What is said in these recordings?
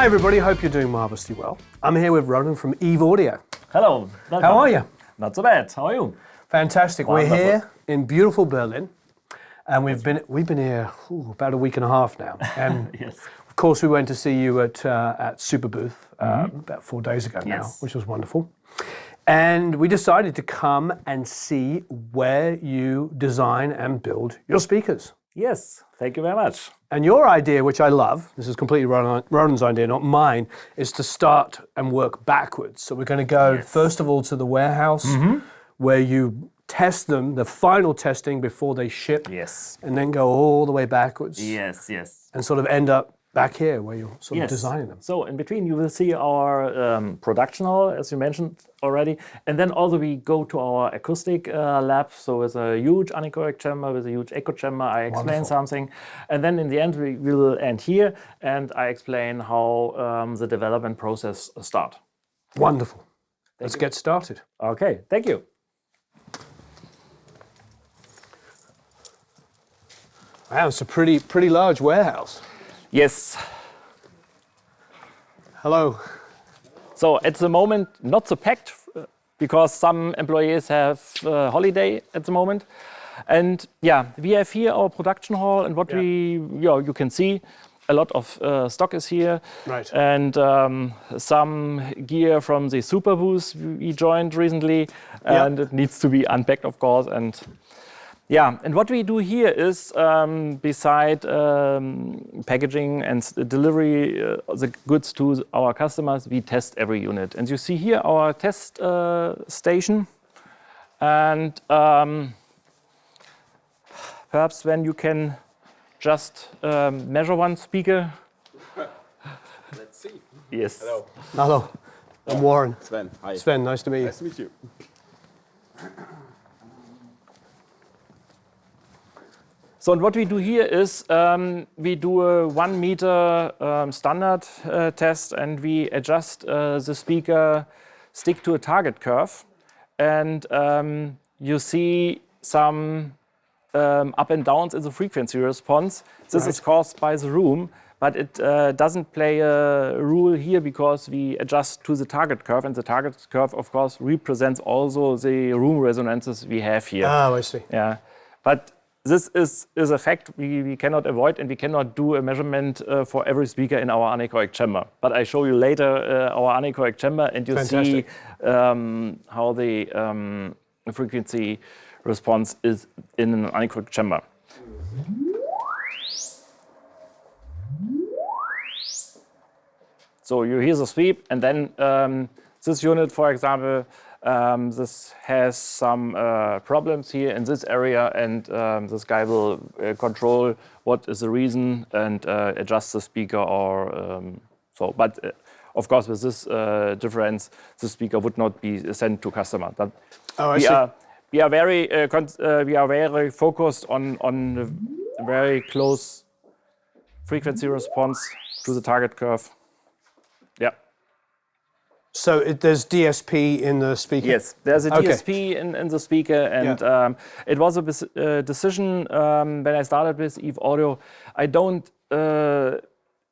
Hi everybody, hope you're doing marvelously well. I'm here with Roland from Eve Audio. Hello. Welcome. How are you? Not so bad. How are you? Fantastic. Wonderful. We're here in beautiful Berlin, and we've been here about a week and a half now. And Yes. of course, we went to see you at Super Booth about 4 days ago now, Yes. which was wonderful. And we decided to come and see where you design and build your speakers. Yes. Thank you very much. And your idea, which I love, this is completely Roland's idea, not mine, is to start and work backwards. So we're going to go first of all to the warehouse where you test them, the final testing before they ship, Yes. and then go all the way backwards Yes. Yes. and sort of end up back here where you're sort of designing them. So in between you will see our production hall, as you mentioned already, and then also we go to our acoustic lab. So with a huge anechoic chamber, with a huge echo chamber, I explain something, and then in the end we will end here, and I explain how the development process start. Wonderful. Let's get started. Okay. Thank you. Wow, it's a pretty large warehouse. Yes. Hello. So at the moment, not so packed because some employees have holiday at the moment. And yeah, we have here our production hall, and what you can see, a lot of stock is here. Right. And some gear from the Super Booth we joined recently, and it needs to be unpacked, of course. And yeah, and what we do here is, beside packaging and delivery the goods to our customers, we test every unit. And you see here our test station. And perhaps when you can just measure one speaker. Let's see. Yes. Hello. Hello. I'm Warren. Sven. Hi. Sven, nice to meet you. Nice to meet you. So and what we do here is we do a 1 meter standard test, and we adjust the speaker stick to a target curve, and you see some up and downs in the frequency response. This is caused by the room, but it doesn't play a role here because we adjust to the target curve, and the target curve, of course, represents also the room resonances we have here. Oh, I see. Yeah, but this is a fact we cannot avoid, and we cannot do a measurement for every speaker in our anechoic chamber. But I show you later our anechoic chamber, and you Fantastic. see how the frequency response is in an anechoic chamber. So you hear the sweep, and then this unit, for example, this has some problems here in this area, and this guy will control what is the reason and adjust the speaker or so. But of course, with this difference, the speaker would not be sent to customer. But we are very focused on the very close frequency response to the target curve. Yeah. So there's DSP in the speaker? Yes, there's a DSP in the speaker, and it was a decision when I started with Eve Audio. I don't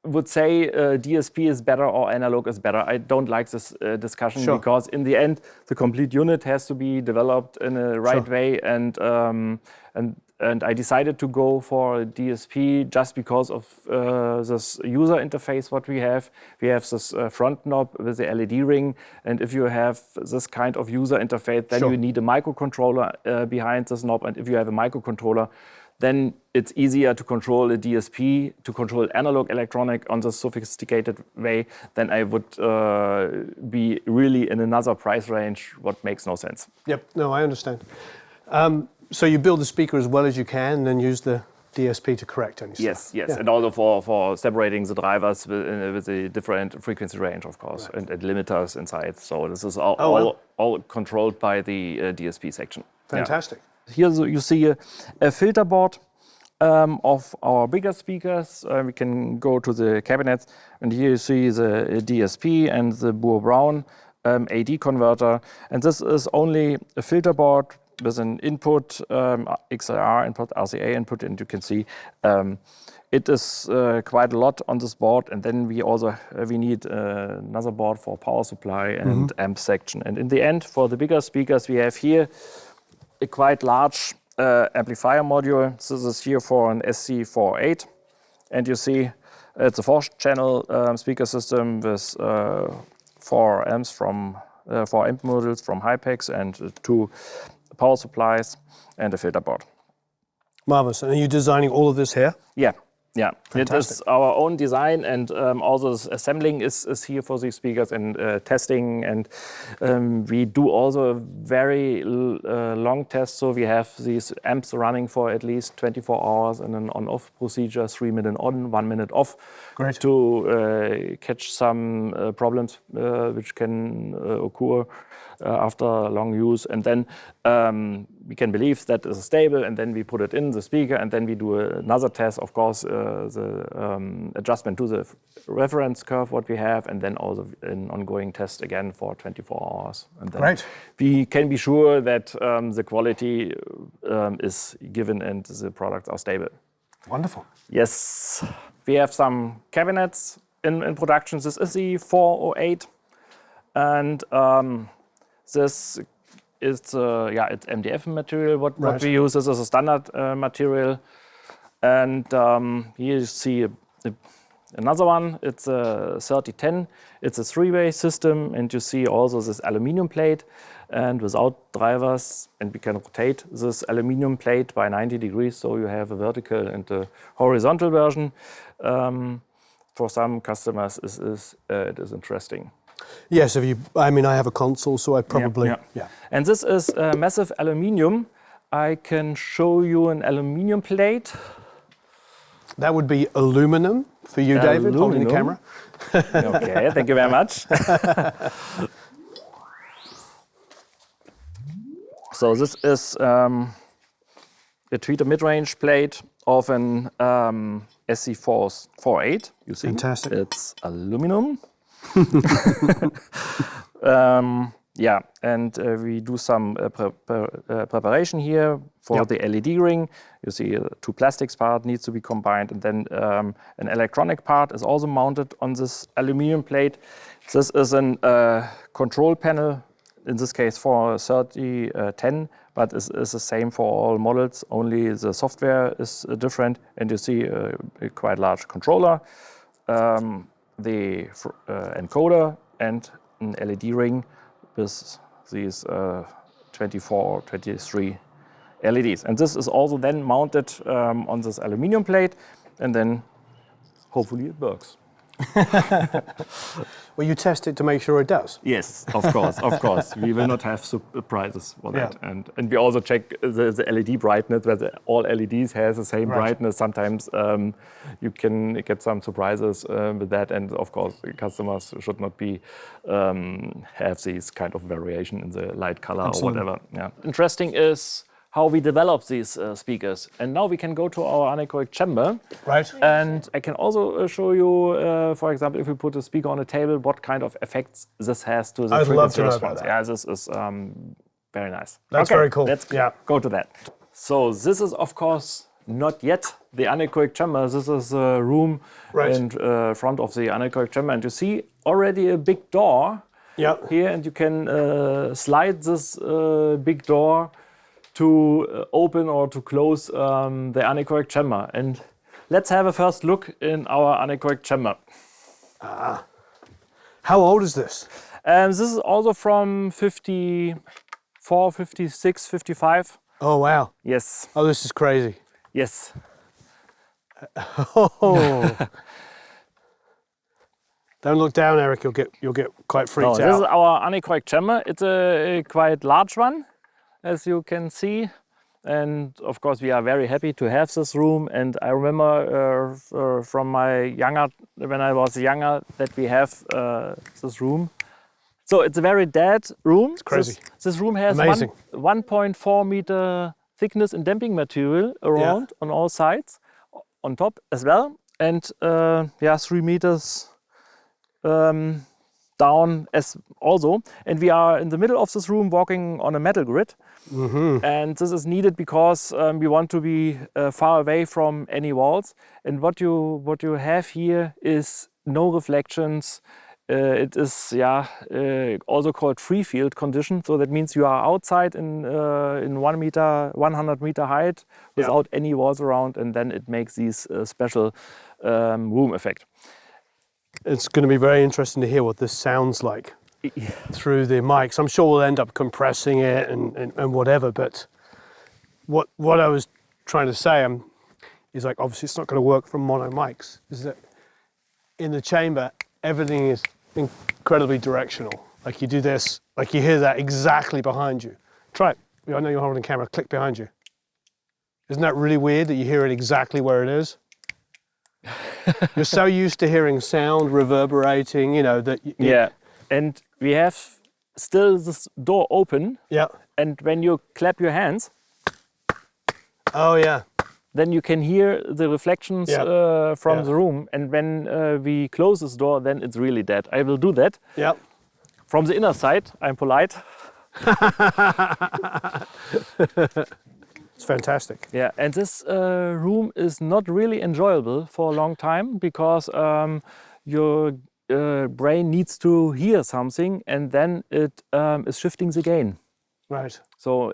would say DSP is better or analog is better. I don't like this discussion because in the end, the complete unit has to be developed in a right way, and I decided to go for a DSP just because of this user interface what we have. We have this front knob with the LED ring, and if you have this kind of user interface, then you need a microcontroller behind this knob, and if you have a microcontroller, then it's easier to control a DSP, to control analog electronic on this sophisticated way, then I would be really in another price range, what makes no sense. Yep, no, I understand. So you build the speaker as well as you can, and then use the DSP to correct any stuff. Yes, and also for separating the drivers with a different frequency range, of course, and limiters inside. So this is all controlled by the DSP section. Fantastic. Yeah. Here you see a filter board of our bigger speakers. We can go to the cabinets, and here you see the DSP and the Burr-Brown AD converter. And this is only a filter board with an input, XLR input, RCA input, and you can see it is quite a lot on this board, and then we also we need another board for power supply and amp section. And in the end, for the bigger speakers, we have here a quite large amplifier module. This is here for an SC48, and you see it's a 4-channel speaker system with 4 amps from 4 amp modules from Hypex and 2 power supplies and a filter board. Marvelous. And are you designing all of this here? Yeah. Yeah, Fantastic. It is our own design, and also this assembling is here for these speakers, and testing, and we do also a very long test. So we have these amps running for at least 24 hours and an on-off procedure, 3 minutes on, 1 minute off. Great. To catch some problems which can occur after long use, and then we can believe that is stable, and then we put it in the speaker, and then we do another test, of course, the adjustment to the reference curve what we have, and then also an ongoing test again for 24 hours. And then Great. we can be sure that the quality is given and the products are stable. Wonderful. Yes, we have some cabinets in production. This is the 408, and this is it's MDF material. What we use is a standard material, and here you see another one. It's a 3010. It's a 3-way system, and you see also this aluminum plate, and without drivers, and we can rotate this aluminum plate by 90 degrees, so you have a vertical and a horizontal version. For some customers, it is interesting. Yes, I have a console, so I probably... Yeah. And this is massive aluminium. I can show you an aluminium plate. That would be aluminum for you, David, holding the camera. Okay, thank you very much. So this is a tweeter mid-range plate of an SC48. You see, fantastic. It's aluminum. And we do some preparation here for the LED ring. You see 2 plastics part needs to be combined, and then an electronic part is also mounted on this aluminum plate. This is a control panel, in this case for 3010, but it's the same for all models, only the software is different, and you see a quite large controller, the encoder, and an LED ring with these 24 or 23 LEDs. And this is also then mounted on this aluminum plate, and then hopefully it works. Well, you test it to make sure it does. Yes, of course. We will not have surprises for that. And we also check the LED brightness, whether all LEDs has the same brightness. Sometimes you can get some surprises with that, and of course, customers should not be have these kind of variation in the light color. Absolutely. Or whatever. Yeah. Interesting is how we develop these speakers. And now we can go to our Anechoic Chamber. Right. And I can also show you, for example, if we put a speaker on a table, what kind of effects this has to the frequency response. Yeah, this is very nice. That's very cool. Let's go to that. So this is, of course, not yet the Anechoic Chamber. This is a room in front of the Anechoic Chamber. And you see already a big door here, and you can slide this big door to open or to close the Anechoic Chamber. And let's have a first look in our Anechoic Chamber. How old is this? This is also from 54, 56, 55. Oh, wow. Yes. Oh, this is crazy. Yes. Oh. Don't look down, Eric. You'll get quite freaked out. This is our Anechoic Chamber. It's a quite large one, as you can see, and of course we are very happy to have this room. And I remember from when I was younger, that we have this room. So it's a very dead room. It's crazy. This room has 1.4 meter thickness in damping material around on all sides, on top as well, and 3 meters down as also. And we are in the middle of this room walking on a metal grid. And this is needed because we want to be far away from any walls. And what you have here is no reflections. It is also called free field condition. So that means you are outside in 100 meter height without any walls around, and then it makes these special room effect. It's going to be very interesting to hear what this sounds like through the mics. I'm sure we'll end up compressing it and whatever, but what I was trying to say is like, obviously it's not going to work from mono mics, is that in the chamber, everything is incredibly directional. Like you do this, like you hear that exactly behind you. Try it. I know you're holding the camera, click behind you. Isn't that really weird that you hear it exactly where it is? You're so used to hearing sound reverberating, that... And we have still this door open. Yeah. And when you clap your hands... Oh, yeah. Then you can hear the reflections from the room. And when we close this door, then it's really dead. I will do that. Yeah. From the inner side, I'm polite. It's fantastic. Yeah, and this room is not really enjoyable for a long time because your brain needs to hear something, and then it is shifting the gain. Right. So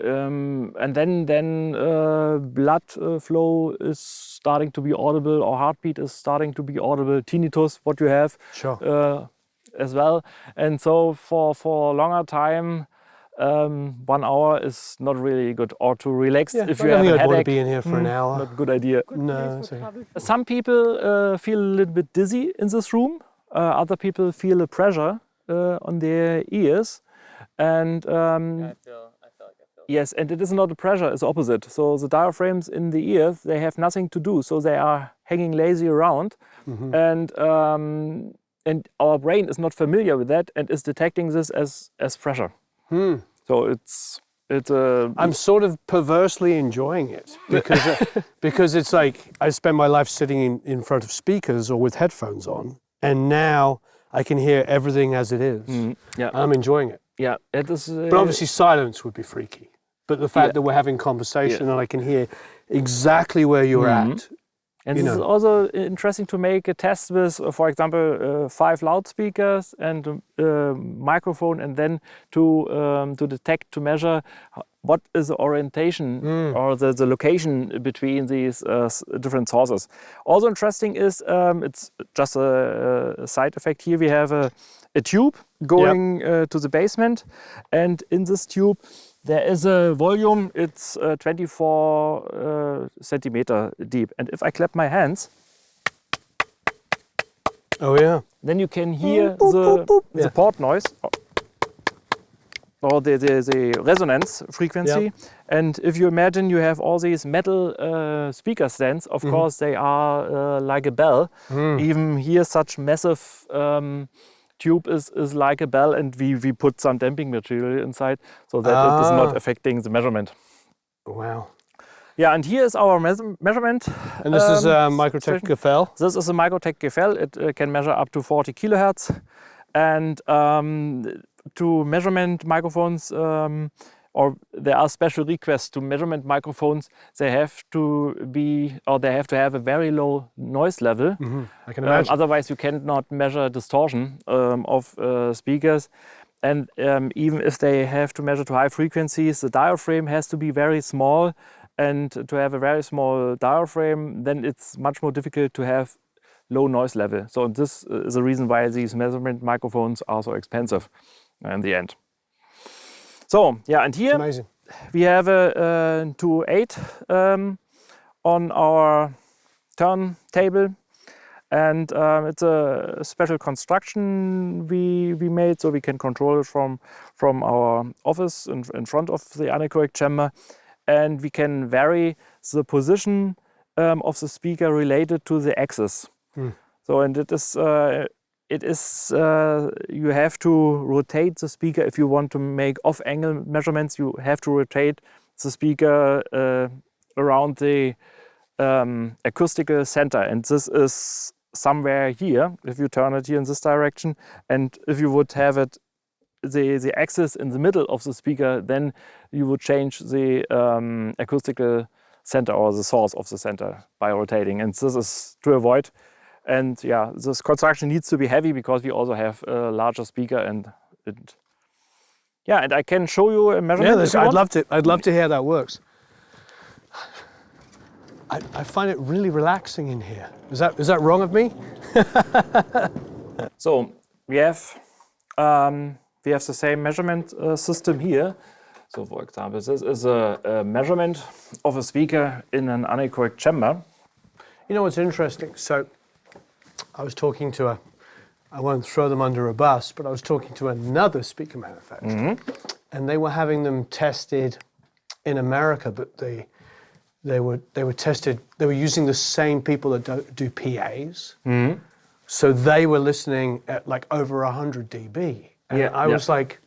and then blood flow is starting to be audible, or heartbeat is starting to be audible. Tinnitus, what you have, as well. And so for a longer time, 1 hour is not really good. Or to relax if you have a headache. Want to be in here for an hour. Not a good idea. No. Some people feel a little bit dizzy in this room. Other people feel a pressure on their ears. And I feel yes, and it is not a pressure, it's the opposite. So the diaphragms in the ears, they have nothing to do. So they are hanging lazy around. And our brain is not familiar with that and is detecting this as pressure. So it's I'm sort of perversely enjoying it because it's like I spend my life sitting in front of speakers or with headphones on, and now I can hear everything as it is. I'm enjoying it. Yeah, it is. But obviously silence would be freaky. But the fact that we're having conversation and I can hear exactly where you're at. And this is also interesting to make a test with, for example, 5 loudspeakers and a microphone, and then to detect, to measure what is the orientation or the location between these different sources. Also interesting is, it's just a side effect here, we have a tube going to the basement, and in this tube there is a volume, it's 24 centimeter deep. And if I clap my hands, then you can hear the port noise or the resonance frequency. And if you imagine you have all these metal speaker stands, of course they are like a bell. Even here such massive tube is like a bell, and we put some damping material inside so that it is not affecting the measurement. Wow. Yeah, and here is our measurement. And this is a Microtech Gefell? This is a Microtech Gefell. It can measure up to 40 kilohertz. And to measurement microphones, or there are special requests to measurement microphones, they have to have a very low noise level. I can imagine. Otherwise you cannot measure distortion of speakers. And even if they have to measure to high frequencies, the diaphragm has to be very small. And to have a very small diaphragm, then it's much more difficult to have low noise level. So this is the reason why these measurement microphones are so expensive in the end. So, yeah, and here we have a 2.8 on our turntable, and it's a special construction we made so we can control it from our office in front of the Anechoic Chamber, and we can vary the position of the speaker related to the axis. So, and it is you have to rotate the speaker if you want to make off-angle measurements. You have to rotate the speaker around the acoustical center, and this is somewhere here, if you turn it here in this direction, and if you would have it the axis in the middle of the speaker, then you would change the acoustical center or the source of the center by rotating, and this is to avoid. And yeah, this construction needs to be heavy because we also have a larger speaker, and I can show you a measurement. Yeah, I'd love to hear how that works. I find it really relaxing in here. Is that wrong of me? So we have the same measurement system here. So for example, this is a measurement of a speaker in an anechoic chamber. You know what's interesting? So I was talking to I won't throw them under a bus, but I was talking to another speaker manufacturer, and they were having them tested in America, but they were tested. They were using the same people that do PAs, so they were listening at like over 100 dB, and I was like,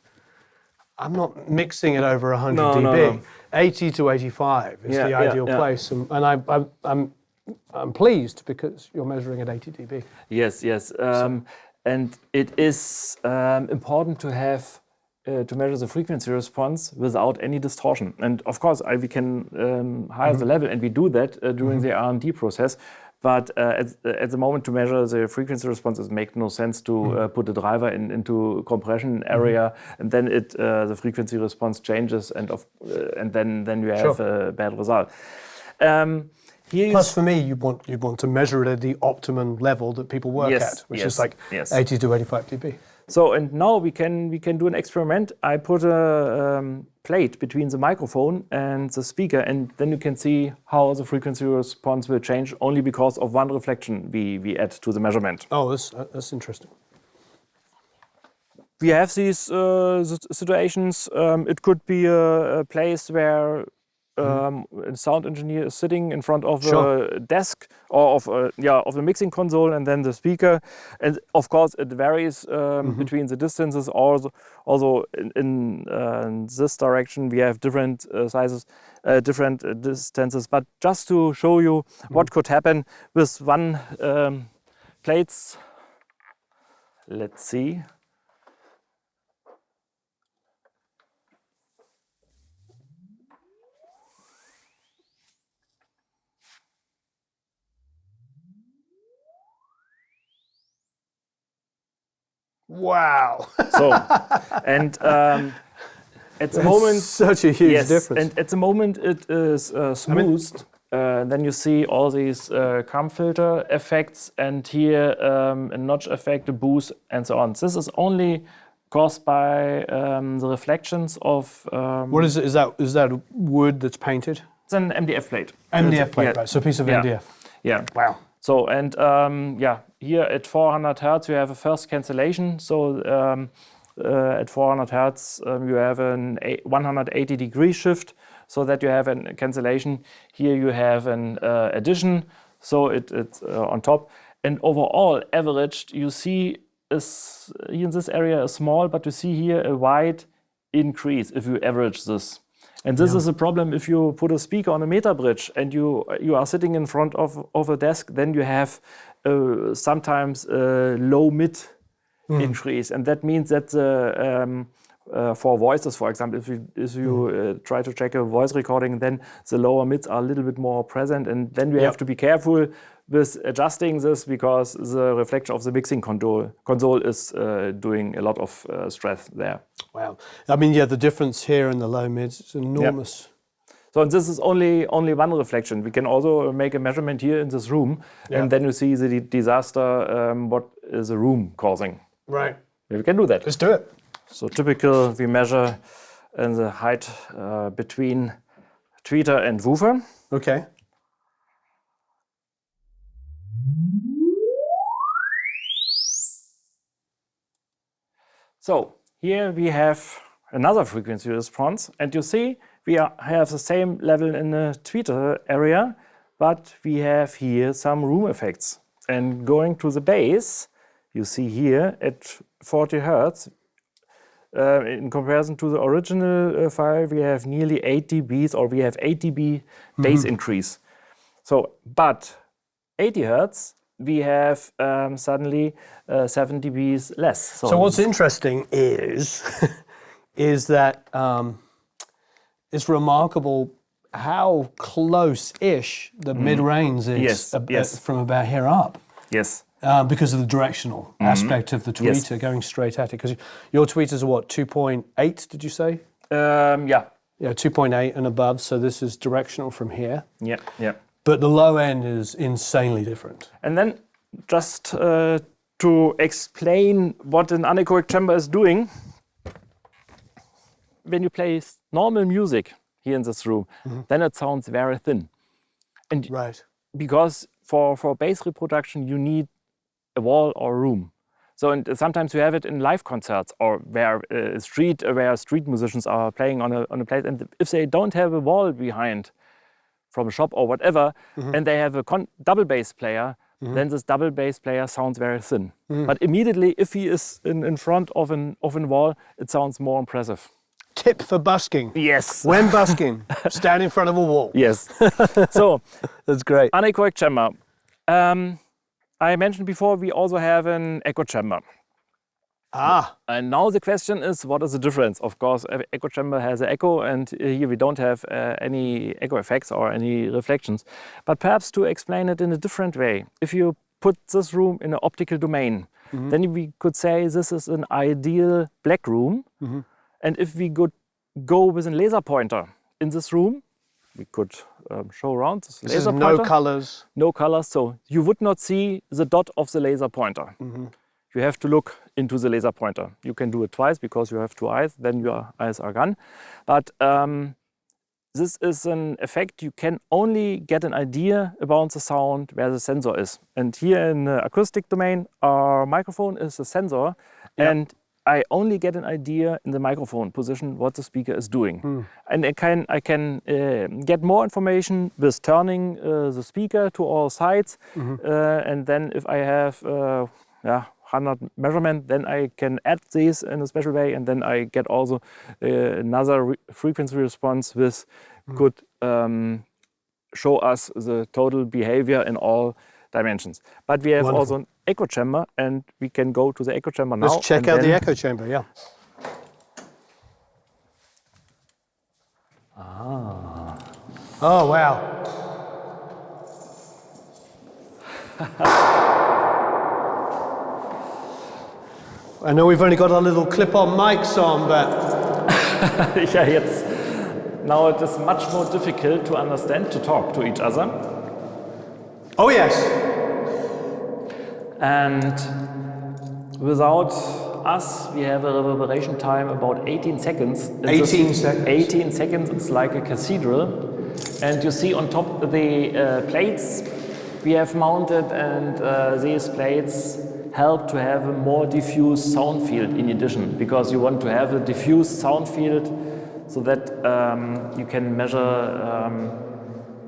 I'm not mixing it over 100 dB. No. 80 to 85 is the ideal place, and I'm pleased because you're measuring at 80 dB. Yes. And it is important to have to measure the frequency response without any distortion. And of course, we can higher the level, and we do that during the R&D process. But at the moment, to measure the frequency response, it makes no sense to put a driver into compression area, and then the frequency response changes, and then you have a bad result. Plus, for me, you'd want to measure it at the optimum level that people work at, which is like 80 to 85 dB. So, and now we can do an experiment. I put a plate between the microphone and the speaker, and then you can see how the frequency response will change only because of one reflection we add to the measurement. Oh, that's interesting. We have these situations. It could be a place where a sound engineer is sitting in front of a desk or of the mixing console, and then the speaker. And of course, it varies between the distances. Also, in this direction, we have different sizes, different distances. But just to show you what could happen with one plates, let's see. Wow! So, and at the moment, such a huge difference. And at the moment it is smoothed. Then you see all these comb filter effects, and here a notch effect, a boost, and so on. This is only caused by the reflections of. What is it? Is that wood that's painted? It's an MDF plate. MDF plate, right? So a piece of MDF. Yeah. Wow. So, and here at 400 Hertz you have a first cancellation. So at 400 Hertz you have an 180 degree shift, so that you have a cancellation. Here you have an addition, so it's on top. And overall, averaged, you see here in this area a small, but you see here a wide increase if you average this. And this is a problem if you put a speaker on a meter bridge and you are sitting in front of a desk, then you have sometimes a low-mid increase. And that means that for voices, for example, if you try to check a voice recording, then the lower mids are a little bit more present. And then you have to be careful with adjusting this, because the reflection of the mixing console is doing a lot of stress there. Wow. I mean, the difference here in the low mids is enormous. So this is only one reflection. We can also make a measurement here in this room, and then you see the disaster, what is the room causing. Right. We can do that. Let's do it. So typical, we measure in the height between tweeter and woofer. Okay. So here we have another frequency response, and you see we have the same level in the tweeter area, but we have here some room effects. And going to the bass, you see here at 40 Hertz, in comparison to the original file, we have nearly 8 dBs, or we have 8 dB bass increase. So, but 80 Hertz, we have suddenly 7 dBs less. So what's interesting is is that it's remarkable how close-ish the mid-range is from about here up. Yes. Because of the directional aspect of the tweeter going straight at it. Because your tweeters are what, 2.8, did you say? Yeah. Yeah, 2.8 and above, so this is directional from here. Yeah, yeah. But the low end is insanely different. And then just to explain what an anechoic chamber is doing, when you play normal music here in this room, then it sounds very thin. And right. Because for bass reproduction, you need a wall or room. So and sometimes you have it in live concerts or where street musicians are playing on a place, and if they don't have a wall behind from a shop or whatever, and they have a double bass player, then this double bass player sounds very thin. But immediately, if he is in front of an wall, it sounds more impressive. Tip for busking. Yes. When busking, stand in front of a wall. Yes. So that's great. Anechoic chamber. I mentioned before we also have an echo chamber. And now the question is, what is the difference? Of course, every echo chamber has an echo, and here we don't have any echo effects or any reflections. But perhaps to explain it in a different way, if you put this room in an optical domain, then we could say this is an ideal black room. And if we could go with a laser pointer in this room, we could show around this laser pointer. No colors. No colors, so you would not see the dot of the laser pointer. You have to look into the laser pointer. You can do it twice because you have 2 eyes, then your eyes are gone. But this is an effect you can only get an idea about the sound where the sensor is. And here in the acoustic domain, our microphone is a sensor, and I only get an idea in the microphone position what the speaker is doing. And I can get more information with turning the speaker to all sides. And then if I have 100 measurement, then I can add these in a special way. And then I get also another frequency response which could show us the total behavior in all dimensions. But we have also an echo chamber, and we can go to the echo chamber now. Let's check out the echo chamber, yeah. Oh, wow. I know we've only got our little clip-on mics on, but... Now it is much more difficult to understand, to talk to each other. Oh, yes. And without us, we have a reverberation time about 18 seconds. 18 seconds? 18 seconds, it's like a cathedral. And you see on top the plates we have mounted, and these plates help to have a more diffuse sound field in addition, because you want to have a diffuse sound field so that you can measure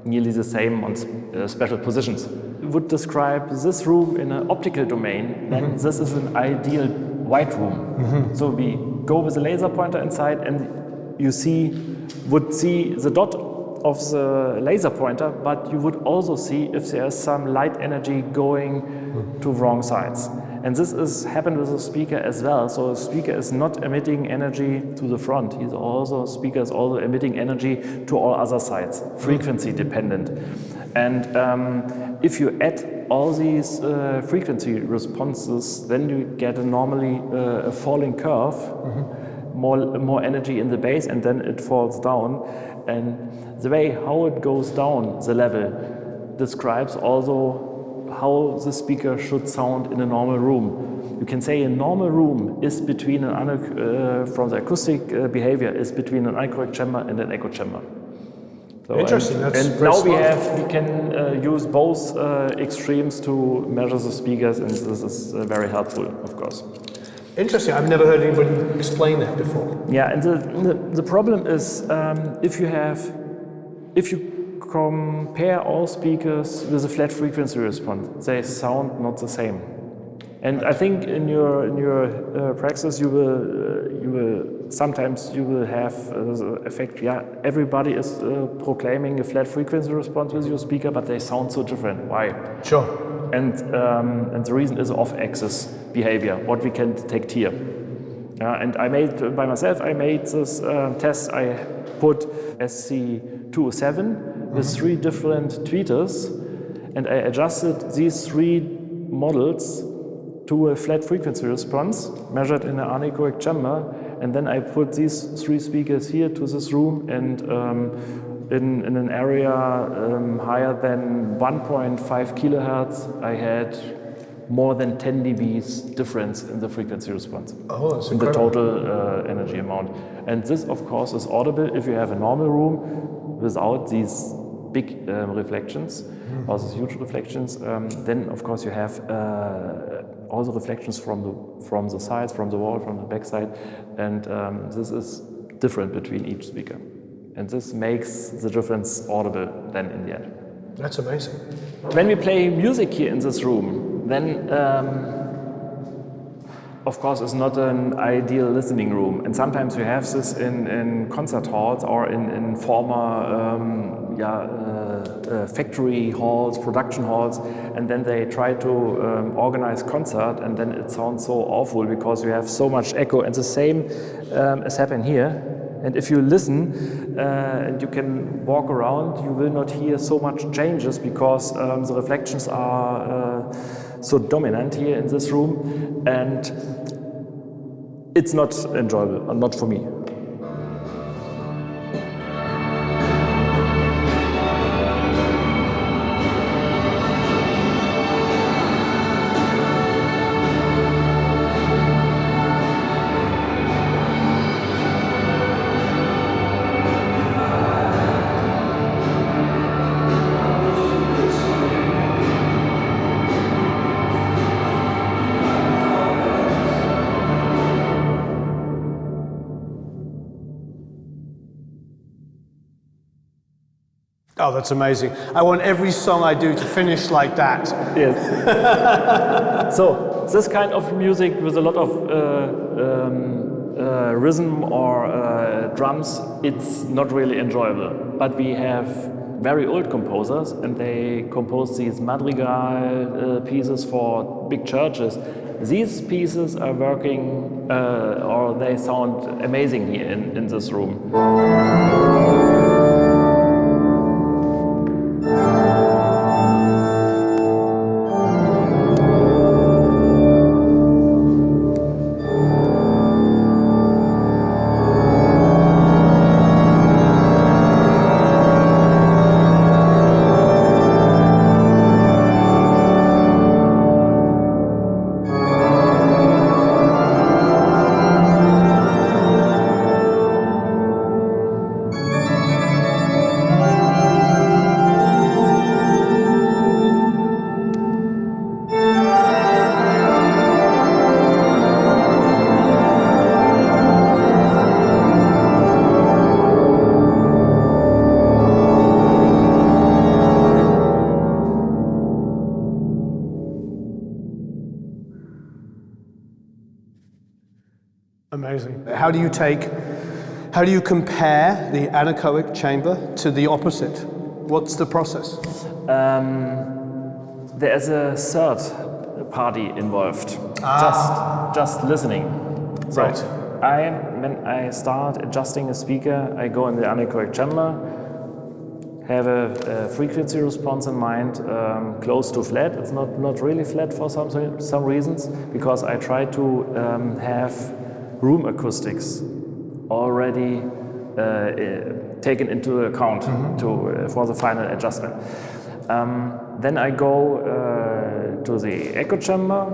nearly the same on special positions. We would describe this room in an optical domain, and this is an ideal white room. So we go with a laser pointer inside, and you would see the dot of the laser pointer, but you would also see if there is some light energy going to wrong sides. And this is happened with the speaker as well. So the speaker is not emitting energy to the front. Speaker is also emitting energy to all other sides, frequency dependent. And if you add all these frequency responses, then you get normally a falling curve, more energy in the bass, and then it falls down. And the way how it goes down, the level, describes also how the speaker should sound in a normal room. You can say a normal room is between from the acoustic behavior is between an anechoic chamber and an echo chamber. So interesting. And now we can use both extremes to measure the speakers, and this is very helpful, of course. Interesting. I've never heard anybody explain that before. Yeah, and the problem is if you compare all speakers with a flat frequency response, they sound not the same. And I think in your praxis you will sometimes have the effect. Yeah, everybody is proclaiming a flat frequency response with your speaker, but they sound so different. Why? Sure. and the reason is off-axis behavior, what we can detect here. And I made, by myself, I made this test. I put SC207 with 3 different tweeters, and I adjusted these 3 models to a flat frequency response measured in an Anechoic Chamber, and then I put these 3 speakers here to this room, and in an area higher than 1.5 kilohertz, I had more than 10 dBs difference in the frequency response. Oh, that's in the incredible. total energy amount. And this, of course, is audible if you have a normal room without these big reflections, or these huge reflections. Then, of course, you have all the reflections from the sides, from the wall, from the backside, and this is different between each speaker. And this makes the difference audible then in the end. That's amazing. When we play music here in this room, then of course it's not an ideal listening room. And sometimes we have this in concert halls or in former factory halls, production halls, and then they try to organize concert, and then it sounds so awful because you have so much echo. And the same is happening here. And if you listen and you can walk around, you will not hear so much changes because the reflections are so dominant here in this room, and it's not enjoyable, not for me. Oh, that's amazing. I want every song I do to finish like that. Yes. So this kind of music with a lot of rhythm or drums, it's not really enjoyable. But we have very old composers, and they compose these madrigal pieces for big churches. These pieces are working, or they sound amazing here in this room. Amazing. How do you compare the anechoic chamber to the opposite? What's the process? There is a third party involved, just listening. So Right. when I start adjusting a speaker, I go in the Anechoic Chamber, have a frequency response in mind close to flat. It's not really flat for some reasons, because I try to have room acoustics already taken into account for the final adjustment. Then I go to the echo chamber,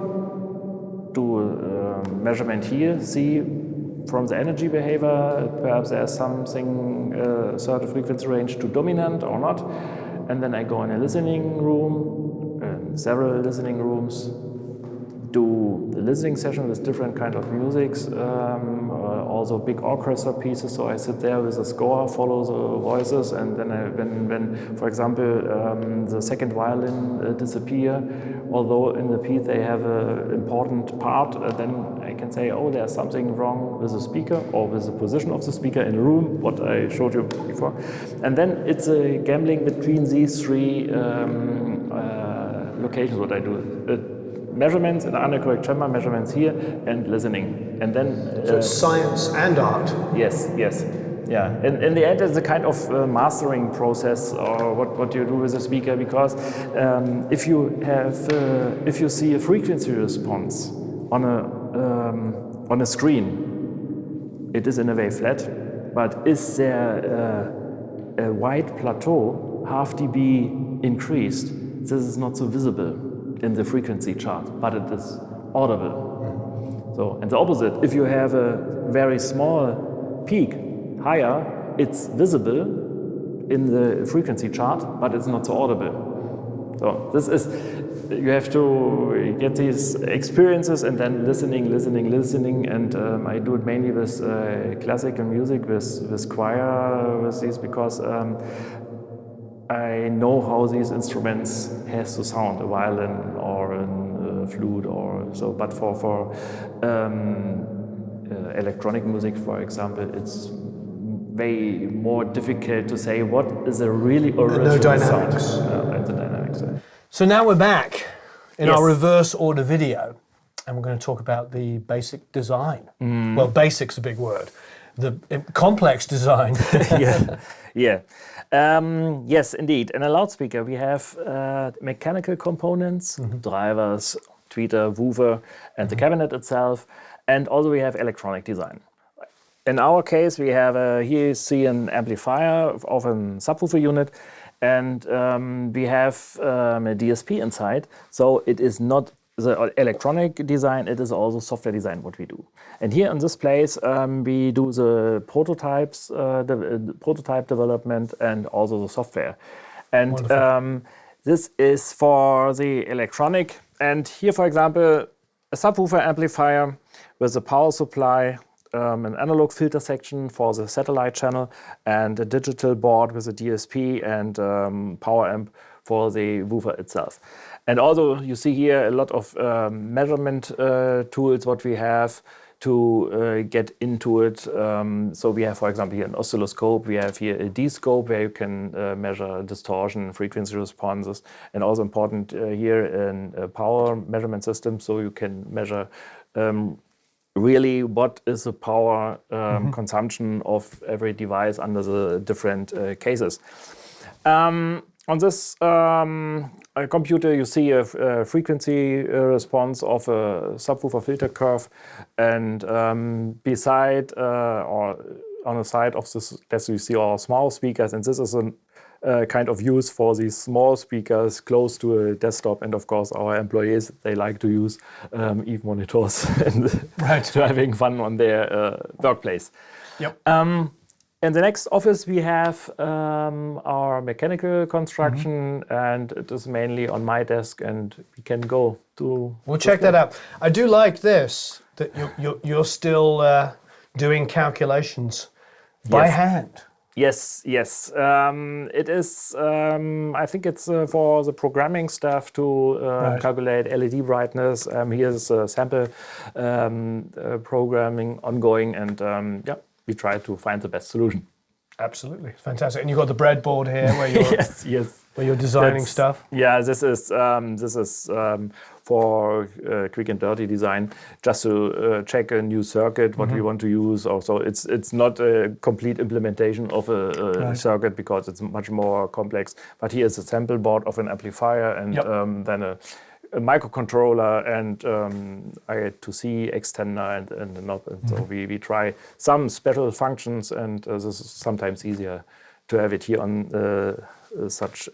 do a measurement here, see from the energy behavior, perhaps there's something, certain frequency range to dominant or not. And then I go in a listening room, several listening rooms, do the listening session with different kind of musics, also big orchestra pieces. So I sit there with a score, follow the voices, and then when for example, the second violin disappear, although in the piece they have an important part, then I can say, oh, there's something wrong with the speaker or with the position of the speaker in the room, what I showed you before. And then it's a gambling between these three occasions what I do. Measurements in the Anechoic Chamber, measurements here, and listening. And then... So it's science and art. Yes, yes. Yeah, in the end, it's a kind of mastering process, or what you do with the speaker, because if you see a frequency response on a screen, it is in a way flat. But is there a wide plateau, half dB increased? This is not so visible in the frequency chart, but it is audible. So, and the opposite, if you have a very small peak, higher, it's visible in the frequency chart, but it's not so audible. So this is, you have to get these experiences and then listening, and I do it mainly with classical music, with choir, with these, because I know how these instruments has to sound, a violin or a flute or so, but for electronic music, for example, it's way more difficult to say what is a really original sound. And the dynamics. So now we're back in Yes. our reverse order video, and we're going to talk about the basic design. Well, basic's a big word. The complex design. Yes, indeed. In a loudspeaker, we have mechanical components, drivers, tweeter, woofer, and the cabinet itself, and also we have electronic design. In our case, we have here you see an amplifier of a subwoofer unit, and we have a DSP inside. So it is not the electronic design; it is also software design what we do. And here in this place, we do the prototypes, the prototype development, and also the software. And this is for the electronic. And here, for example, a subwoofer amplifier with a power supply. An analog filter section for the satellite channel, and a digital board with a DSP and power amp for the woofer itself. And also you see here a lot of measurement tools what we have to get into it. So we have, for example, here an oscilloscope, we have here a D-scope where you can measure distortion, frequency responses, and also important here a power measurement system, so you can measure really what is the power consumption of every device under the different cases. On this computer you see a frequency response of a subwoofer filter curve, and beside or on the side of this desk you see our small speakers, and this is a kind of use for these small speakers close to a desktop, and of course our employees, they like to use EVE monitors and to having fun on their workplace. Yep. In the next office we have our mechanical construction, and it is mainly on my desk, and we can go to... We'll check that out. I do like this, that you're still doing calculations by hand. Yes. It is, I think it's for the programming staff to calculate LED brightness. Here's sample programming ongoing, and we try to find the best solution. Absolutely, fantastic. And you've got the breadboard here where you're yes. where you're designing stuff. Yeah, this is for quick and dirty design, just to check a new circuit, what we want to use. Also, it's not a complete implementation of a circuit, because it's much more complex. But here is a sample board of an amplifier, and then a microcontroller, and I2C extender, and a knob. And so we try some special functions, and this is sometimes easier to have it here on such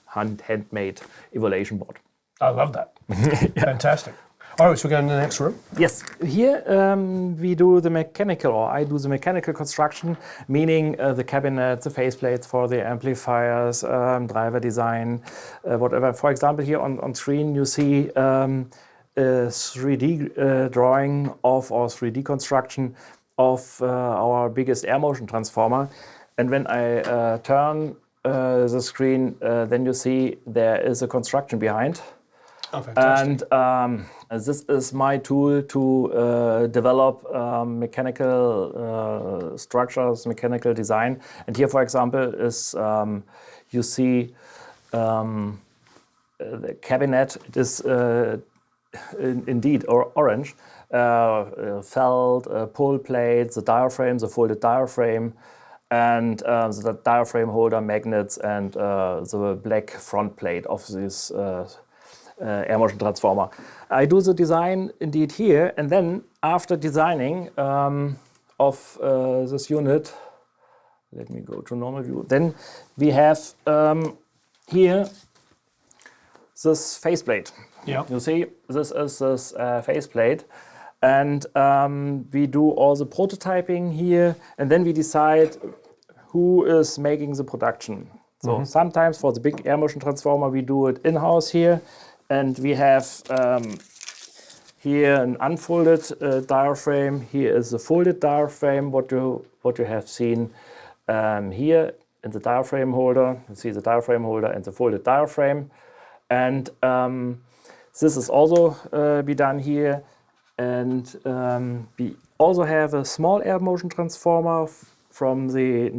handmade evaluation board. I love that. Fantastic. All right, so we're going to the next room. Yes, here we do the mechanical, or I do the mechanical construction, meaning the cabinets, the faceplates for the amplifiers, driver design, whatever. For example, here on screen you see a 3D drawing of, or 3D construction of our biggest air motion transformer. And when I turn the screen, then you see there is a construction behind. Oh, fantastic. And this is my tool to develop mechanical structures, mechanical design. And here, for example, is you see the cabinet. It is indeed orange. Felt, pull plate, the diaphragm, the folded diaphragm, and the diaphragm holder magnets, and the black front plate of this air motion transformer. I do the design indeed here, and then after designing of this unit, let me go to normal view. Then we have here this faceplate. Yeah. You see, this is this faceplate. And we do all the prototyping here, and then we decide who is making the production. So sometimes for the big air motion transformer, we do it in-house here, and we have here an unfolded diaphragm. Here is the folded diaphragm, what you have seen here in the diaphragm holder. You see the diaphragm holder and the folded diaphragm. And this is also be done here. And we also have a small air motion transformer from the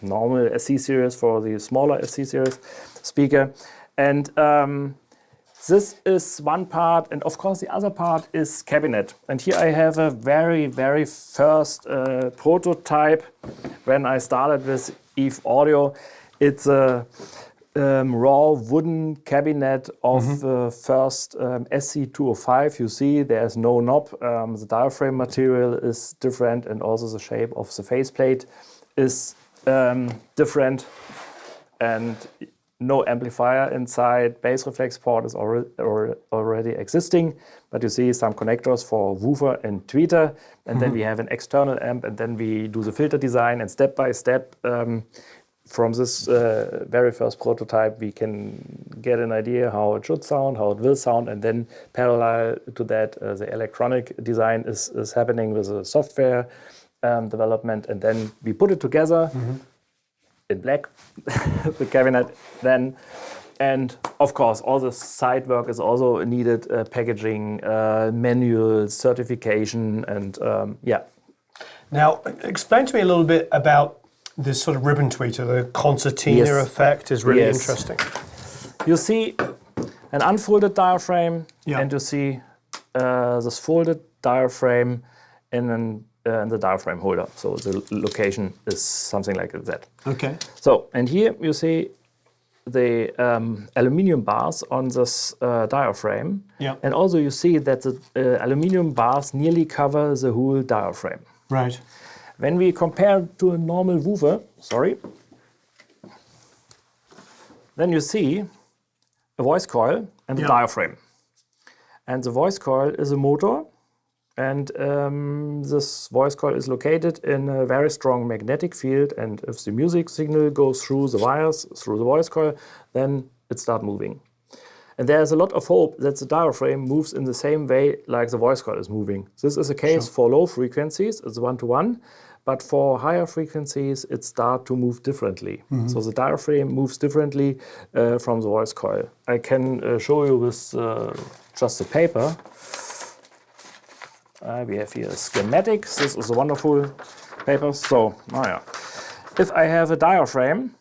normal SC series for the smaller SC series speaker. And this is one part, and of course the other part is cabinet. And here I have a very, very first prototype when I started with Eve Audio. It's a raw wooden cabinet of first SC205. You see there's no knob. The diaphragm material is different, and also the shape of the faceplate is different, and no amplifier inside. Bass reflex port is already existing, but you see some connectors for woofer and tweeter, and then we have an external amp, and then we do the filter design, and step by step from this very first prototype, we can get an idea how it should sound, how it will sound, and then parallel to that, the electronic design is happening with the software development, and then we put it together in black, the cabinet then. And of course, all the side work is also needed, packaging, manuals, certification, and yeah. Now, explain to me a little bit about this sort of ribbon tweeter, the concertina effect is really interesting. You see an unfolded diaphragm, Yeah. and you see this folded diaphragm in the diaphragm holder. So the location is something like that. Okay. So, and here you see the aluminium bars on this diaphragm. Yeah. And also you see that the aluminium bars nearly cover the whole diaphragm. Right. When we compare to a normal woofer, then you see a voice coil and the diaphragm. And the voice coil is a motor, and this voice coil is located in a very strong magnetic field, and if the music signal goes through the wires, through the voice coil, then it starts moving. And there's a lot of hope that the diaphragm moves in the same way like the voice coil is moving. This is a case for low frequencies, it's one-to-one, but for higher frequencies, it starts to move differently. So the diaphragm moves differently from the voice coil. I can show you with just the paper. We have here schematics. This is a wonderful paper. So, if I have a diaphragm,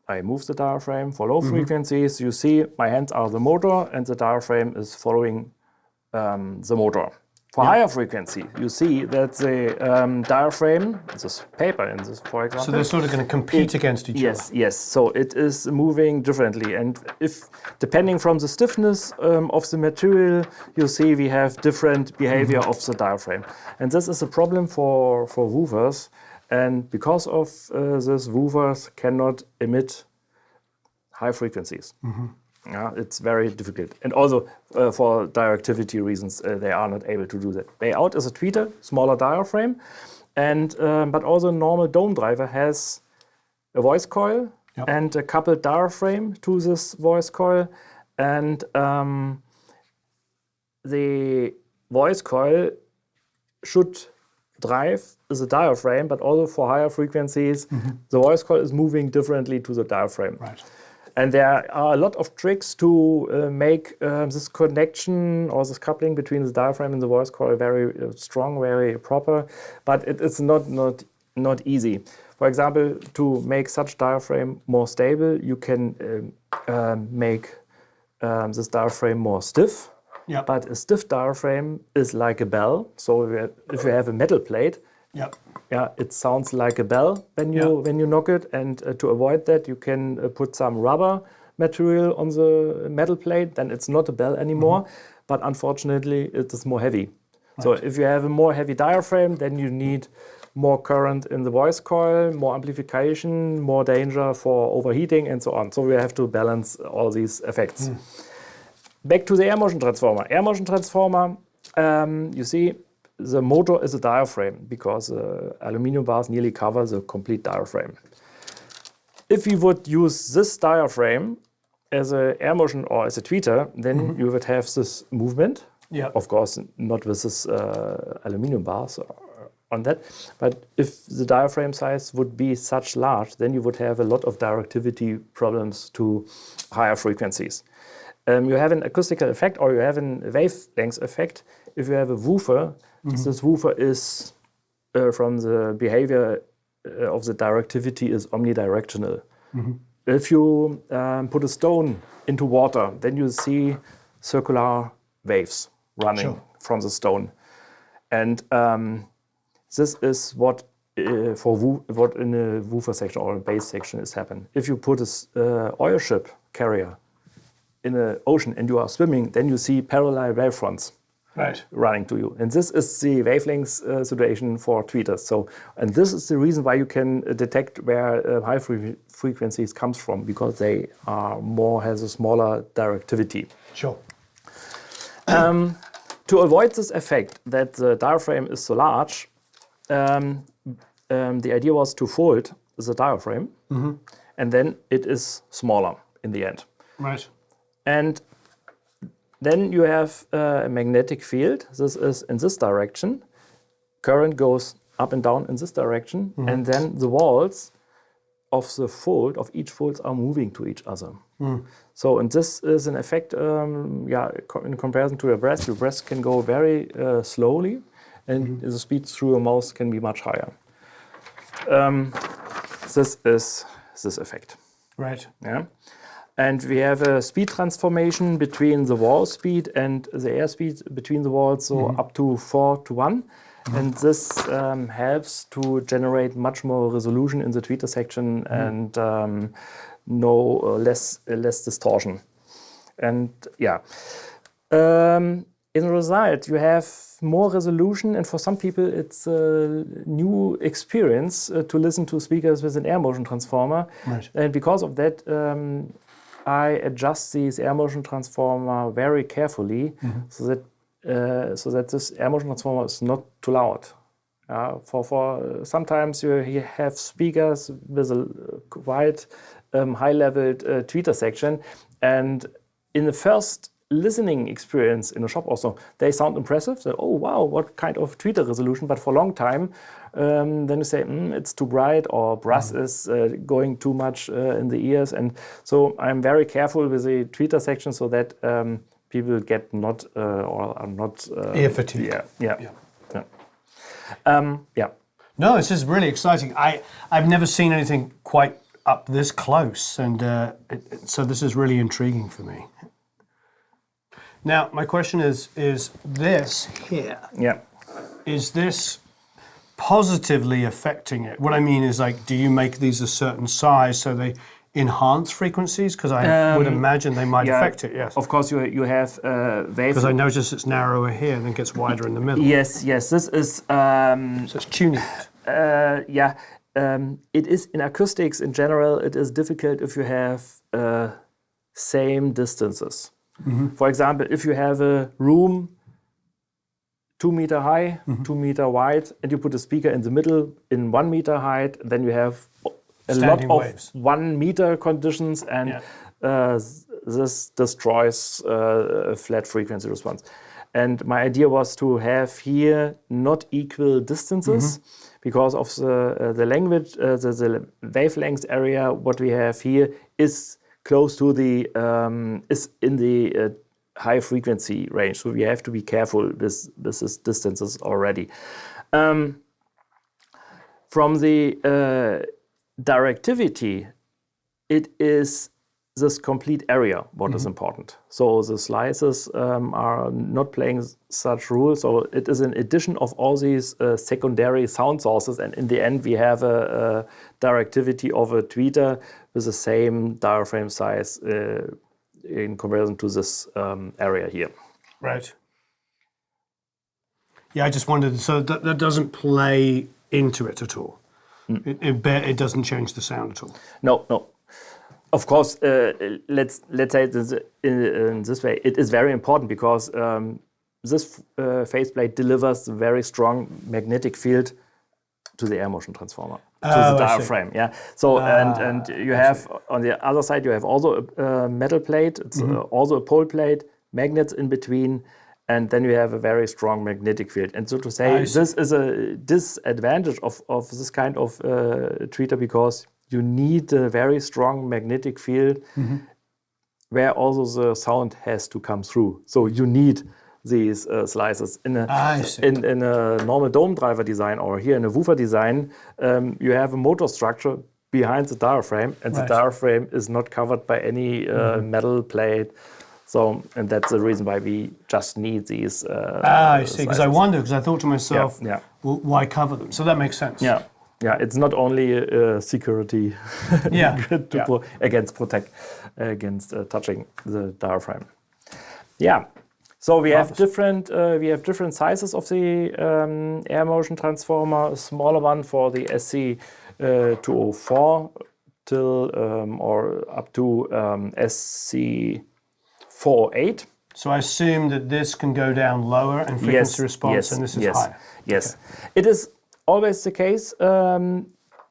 I move the diaphragm for low frequencies. You see my hands are the motor, and the diaphragm is following the motor. For higher frequency, you see that the diaphragm, this paper in this, for example. So they're sort of going to compete against each other. Yes. So it is moving differently, and if depending from the stiffness of the material, you see we have different behavior of the diaphragm, and this is a problem for woofers, and because of this, woofers cannot emit high frequencies. It's very difficult, and also for directivity reasons, they are not able to do that. Way out is a tweeter, smaller diaphragm, and but also a normal dome driver has a voice coil and a coupled diaphragm to this voice coil, and the voice coil should drive the diaphragm, but also for higher frequencies, the voice coil is moving differently to the diaphragm. Right. And there are a lot of tricks to make this connection or this coupling between the diaphragm and the voice coil very strong, very proper, but it is not easy. For example, to make such diaphragm more stable, you can make this diaphragm more stiff. Yep. But a stiff diaphragm is like a bell. So if you have a metal plate, Yep. yeah, it sounds like a bell when you knock it. And to avoid that, you can put some rubber material on the metal plate. Then it's not a bell anymore. But unfortunately, it is more heavy. Right. So if you have a more heavy diaphragm, then you need more current in the voice coil, more amplification, more danger for overheating, and so on. So we have to balance all these effects. Back to the air motion transformer. Air motion transformer, you see, the motor is a diaphragm because aluminum bars nearly cover the complete diaphragm. If we would use this diaphragm as an air motion or as a tweeter, then you would have this movement. Yeah. Of course, not with this aluminum bars on that. But if the diaphragm size would be such large, then you would have a lot of directivity problems to higher frequencies. You have an acoustical effect or you have a wavelength effect. If you have a woofer, this woofer is, from the behavior of the directivity, is omnidirectional. If you put a stone into water, then you see circular waves running from the stone. And this is what what in a woofer section or a bass section is happening. If you put a oil ship carrier in the ocean and you are swimming, then you see parallel wavefronts running to you. And this is the wavelength situation for tweeters. So, and this is the reason why you can detect where high frequencies comes from, because they are has a smaller directivity. Sure. To avoid this effect that the diaphragm is so large, the idea was to fold the diaphragm, and then it is smaller in the end. Right. And then you have a magnetic field. This is in this direction. Current goes up and down in this direction. And then the walls of the fold, of each fold, are moving to each other. So, and this is an effect, in comparison to your breath can go very slowly, and the speed through a mouth can be much higher. This is this effect. Right. Yeah. And we have a speed transformation between the wall speed and the airspeed between the walls, so up to 4:1. And this helps to generate much more resolution in the tweeter section and less distortion. And in the result, you have more resolution, and for some people, it's a new experience to listen to speakers with an air motion transformer. Right. And because of that, I adjust this air motion transformer very carefully so that this air motion transformer is not too loud. For sometimes you have speakers with a quite high-leveled tweeter section, and in the first listening experience in a shop also, they sound impressive. So, oh wow, what kind of tweeter resolution? But for a long time, then you say it's too bright, or brass is going too much in the ears. And so I'm very careful with the tweeter section so that people get not or are not ear fatigue. No, this is really exciting. I've never seen anything quite up this close, and so this is really intriguing for me. Now, my question is this here? Yeah. Is this positively affecting it? What I mean is, like, do you make these a certain size so they enhance frequencies? Because I would imagine they might affect it, yes. Of course, you have wave... Because I notice it's narrower here and then gets wider in the middle. Yes, this is... so it's tuning it. It is, in acoustics in general, it is difficult if you have same distances. For example, if you have a room 2 meter high, 2 meter wide, and you put a speaker in the middle in 1 meter height, then you have a standing lot of waves. 1 meter conditions, and this destroys a flat frequency response. And my idea was to have here not equal distances because of the language, the wavelength area. What we have here is close to the is in the high frequency range, so we have to be careful with these distances already. From the directivity, it is this complete area what is important. So the slices are not playing such rules. So it is an addition of all these secondary sound sources, and in the end we have a directivity of a tweeter with the same diaphragm size in comparison to this area here. Right. Yeah, I just wondered, so that doesn't play into it at all? It doesn't change the sound at all? No. Of course, let's say this in this way. It is very important because this faceplate delivers a very strong magnetic field to the air motion transformer, to the diaphragm. Yeah. So and you have on the other side you have also a metal plate. It's also a pole plate, magnets in between, and then you have a very strong magnetic field. And so to say, this is a disadvantage of this kind of tweeter because you need a very strong magnetic field where also the sound has to come through. So you need these slices. In a normal dome driver design or here in a woofer design, you have a motor structure behind the diaphragm, and the diaphragm is not covered by any metal plate. So, and that's the reason why we just need these. I see, because I wonder, because I thought to myself, well, why cover them? So that makes sense. Yeah, it's not only security against touching the diaphragm. Yeah, so we have different sizes of the air motion transformer. A smaller one for the SC 204 till or up to SC 408. So I assume that this can go down lower in frequency response, and this is higher. Yes, it is always the case.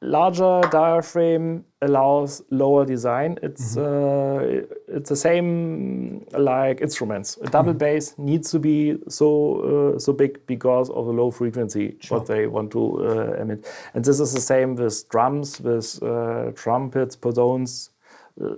Larger diaphragm allows lower design. It's the same like instruments. A double bass needs to be so big because of the low frequency what they want to emit. And this is the same with drums, with trumpets, posauns,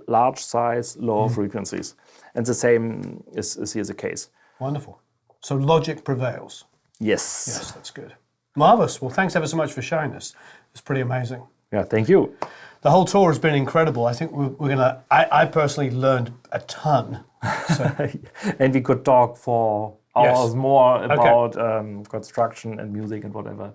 large size, lower frequencies. And the same is here the case. Wonderful. So logic prevails. Yes. Yes, that's good. Marvellous. Well, thanks ever so much for showing us. It's pretty amazing. Yeah, thank you. The whole tour has been incredible. I think we're going to... I personally learned a ton. So. And we could talk for hours more about construction and music and whatever.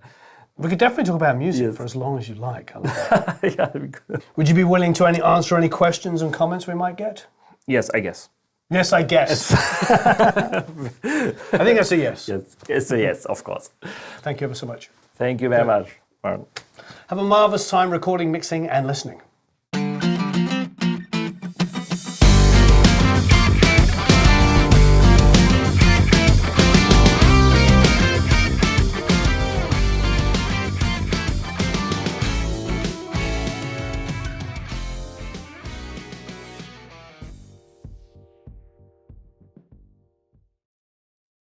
We could definitely talk about music for as long as you like. I love that. Yeah, that'd be good. Would you be willing to answer any questions and comments we might get? Yes, I guess. Yes, I guess. I think that's a yes. Yes, it's a yes, of course. Thank you ever so much. Thank you very much. Have a marvellous time recording, mixing and listening.